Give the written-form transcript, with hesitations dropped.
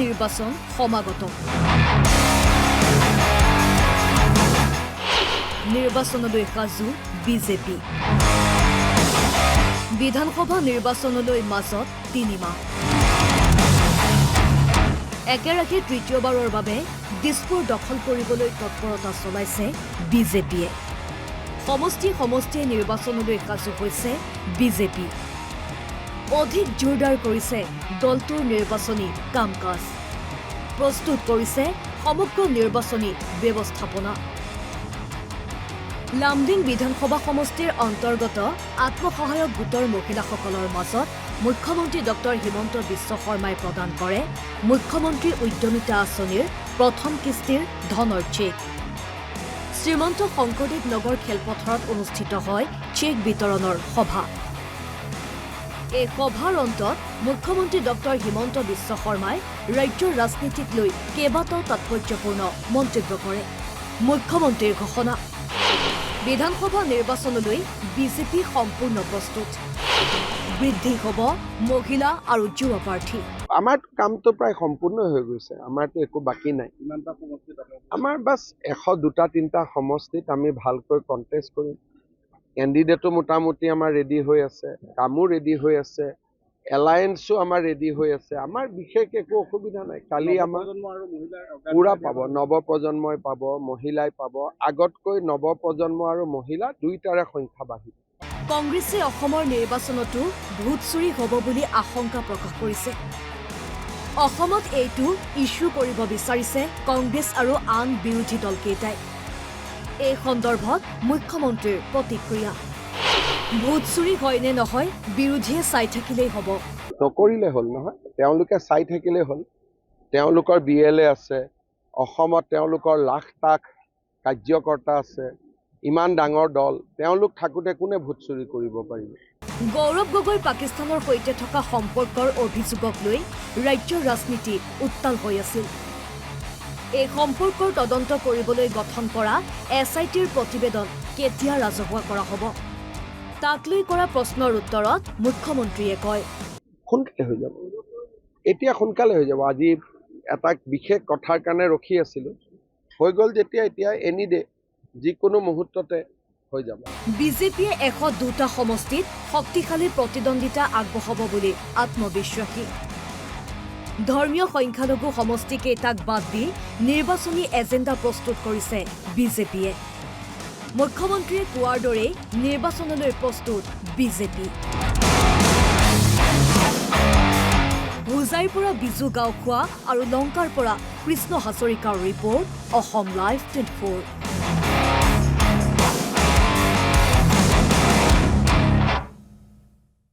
নিৰ্বাচন সমাগত নিৰ্বাচনলৈ সাজু বিজেপি বিধানসভা নিৰ্বাচনলৈ মাজত ৩ মাহ একেৰাহে তৃতীয়বাৰৰ বাবে দিছপুৰ দখল কৰিবলৈ তৎপৰতা চলাইছে বিজেপিয়ে সমষ্টিয়ে নিৰ্বাচনলৈ সাজু হৈছে বিজেপি অধিক জোৰদাৰ কৰিছে দলটোৰ নিৰ্বাচনী কাম-কাজ প্ৰস্তুত কৰিছে সমগ্ৰ নিৰ্বাচনী ব্যৱস্থাপনা লামডিং বিধানসভা সমষ্টিৰ অন্তৰ্গত আত্মসহায়ক গোটৰ মহিলাসকলৰ মাজত মুখ্যমন্ত্ৰী ডক্টৰ হিমন্ত বিশ্ব শৰ্মাই প্ৰদান কৰে মুখ্যমন্ত্ৰী উদ্যমিতা আঁচনিৰ প্ৰথম কিস্তিৰ ধনৰ চেক শ্ৰীমন্ত শংকৰদেৱ নগৰ খেলপথাৰত অনুষ্ঠিত হয় চেক বিতৰণৰ সভা এই সভাৰ অন্তত মুখ্যমন্ত্ৰী ডক্টৰ হিমন্ত বিশ্ব শৰ্মাই ৰাজ্যৰ ৰাজনীতিক লৈ কেইবাটাও তাৎপৰ্যপূৰ্ণ মন্তব্য কৰে মুখ্যমন্ত্ৰীৰ ঘোষণা বিধানসভা নিৰ্বাচনলৈ বিজেপি সম্পূৰ্ণ প্ৰস্তুত বৃদ্ধি হ'ব মহিলা আৰু যুৱ প্ৰাৰ্থী আমাৰ কামটো প্ৰায় সম্পূৰ্ণ হৈ গৈছে আমাৰতো একো বাকি নাই আমাৰ বাছ 102-3টা সমষ্টিত আমি ভালকৈ কণ্টেষ্ট কৰিম কেণ্ডিডেটো মোটামুটি আমাৰ ৰেডি হৈ আছে কামো ৰেডি হৈ আছে এলায়েন্সো আমাৰ ৰেডি হৈ আছে আমাৰ বিশেষ একো অসুবিধা নাই কালি আমাৰ পুৰা পাব নৱপ্ৰজন্মই পাব মহিলাই পাব আগতকৈ নৱপ্ৰজন্ম আৰু মহিলা দুইটাৰে সংখ্যা বাঢ়িব কংগ্ৰেছে অসমৰ নিৰ্বাচনতো ভোট চুৰি হ'ব বুলি আশংকা প্ৰকাশ কৰিছে অসমত এইটো ইস্যু কৰিব বিচাৰিছে কংগ্ৰেছ আৰু আন বিৰোধী দলকেইটাই এই সন্দৰ্ভত মুখ্যমন্ত্ৰীৰ প্ৰতিক্ৰিয়া ভোট চুৰি হয় নে নহয় বিৰোধীয়ে চাই থাকিলেই হ'ব নকৰিলে হ'ল নহয় তেওঁলোকে চাই থাকিলেই হ'ল তেওঁলোকৰ BLA আছে অসমত তেওঁলোকৰ লাখ লাখ কাৰ্যকৰ্তা আছে ইমান ডাঙৰ দল তেওঁলোক থাকোঁতে কোনে ভোট চুৰি কৰিব পাৰিব গৌৰৱ গগৈ পাকিস্তানৰ সৈতে থকা সম্পৰ্কৰ অভিযোগক লৈ ৰাজ্যৰ ৰাজনীতি উত্তাল হৈ আছিল এই সম্পৰ্কৰ তদন্ত কৰিবলৈ গঠন কৰা SITৰ প্ৰতিবেদন কেতিয়া ৰাজহুৱা কৰা হ'ব তাক লৈ কৰা প্ৰশ্নৰ উত্তৰত মুখ্যমন্ত্ৰীয়ে কয় সোনকালে হৈ যাব এতিয়া সোনকালে হৈ যাব আজি এটা বিশেষ কথাৰ কাৰণে ৰখি আছিলোঁ হৈ গ'ল যেতিয়া এতিয়া এনি ডে যিকোনো মুহূৰ্ততে হৈ যাব বিজেপিয়ে 102টা সমষ্টিত শক্তিশালী প্ৰতিদ্বন্দ্বিতা আগবঢ়াব বুলি আত্মবিশ্বাসী ধৰ্মীয় সংখ্যালঘু সমষ্টিকেইটাক বাদ দি নিৰ্বাচনী এজেণ্ডা প্ৰস্তুত কৰিছে বিজেপিয়ে মুখ্যমন্ত্ৰীয়ে কোৱাৰ দৰেই নিৰ্বাচনলৈ প্ৰস্তুত বিজেপি হুজাইৰ পৰা বিজু গাঁওখোৱা আৰু লংকাৰ পৰা কৃষ্ণ হাজৰিকাৰ ৰিপৰ্ট অসম লাইভ 24